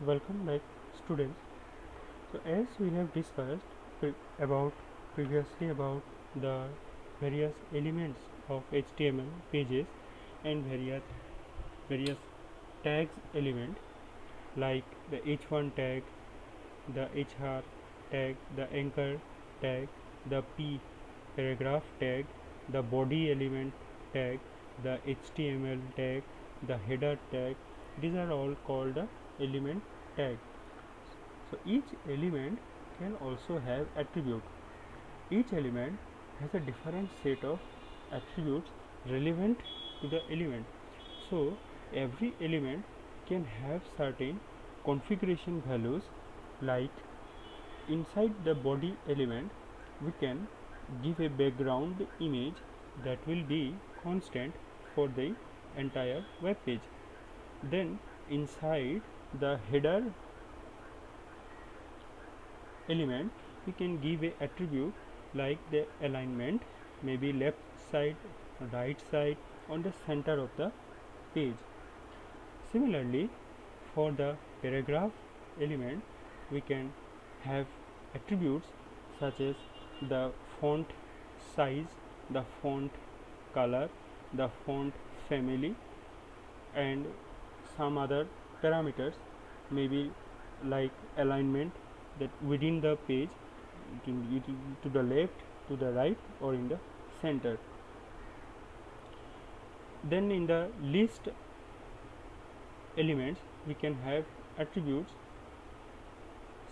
Welcome back, students. So as we have discussed about previously about the various elements of HTML pages and various tags element like the h1 tag, the hr tag, the anchor tag, the p paragraph tag, the body element tag, the HTML tag, the header tag. These are all called the element tag. So each element can also have attribute. Each element has a different set of attributes relevant to the element. So every element can have certain configuration values, like inside the body element we can give a background image that will be constant for the entire web page. Then inside the header element we can give a attribute like the alignment, maybe left side, right side, on the center of the page. Similarly, for the paragraph element we can have attributes such as the font size, the font color, the font family, and some other parameters, maybe like alignment, that within the page to the left, to the right, or in the center. Then in the list elements we can have attributes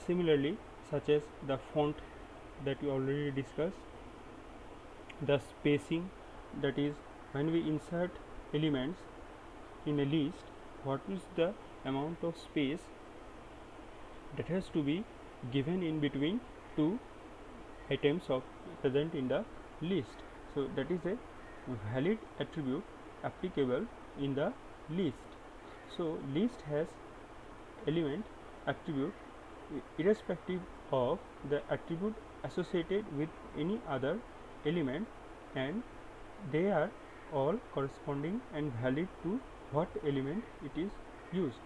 similarly, such as the font that we already discussed, the spacing, that is when we insert elements in a list, what is the amount of space that has to be given in between two items of present in the list. So that is a valid attribute applicable in the list. So list has element attribute irrespective of the attribute associated with any other element, and they are all corresponding and valid to what element it is used.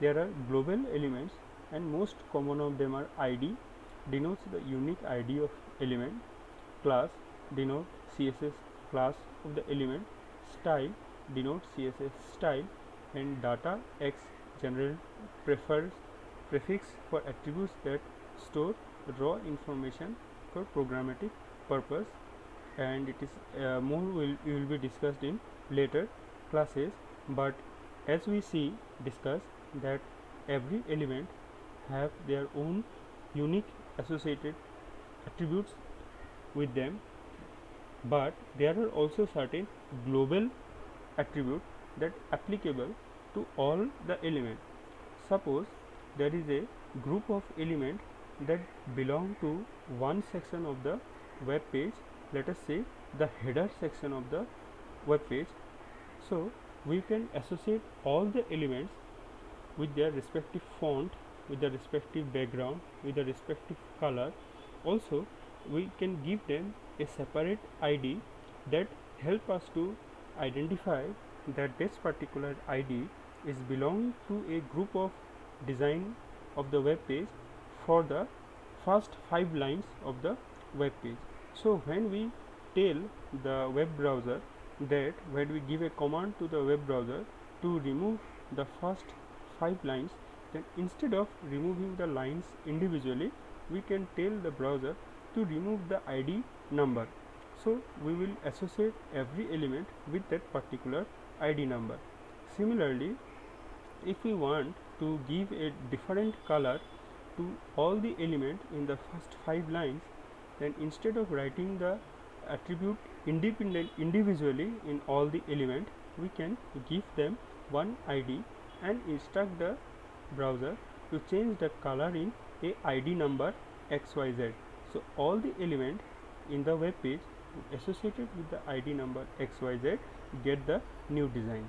There are global elements, and most common of them are ID, denotes the unique ID of element, class denotes CSS class of the element, style denotes CSS style, and data X general prefix for attributes that store raw information for programmatic purpose, and it is more will be discussed in later classes. But as we see discuss that every element have their own unique associated attributes with them, but there are also certain global attributes that applicable to all the elements. Suppose there is a group of elements that belong to one section of the web page, let us say the header section of the web page. So we can associate all the elements with their respective font, with the respective background, with the respective color. Also we can give them a separate ID that help us to identify that this particular ID is belong to a group of design of the web page for the first 5 lines of the web page. So when we tell the web browser that when we give a command to the web browser to remove the first 5 lines, then instead of removing the lines individually, we can tell the browser to remove the ID number. So we will associate every element with that particular ID number. Similarly, if we want to give a different color to all the elements in the first 5 lines, then instead of writing the attribute individually in all the element, we can give them one ID and instruct the browser to change the color in a ID number XYZ. So all the elements in the web page associated with the ID number XYZ get the new design.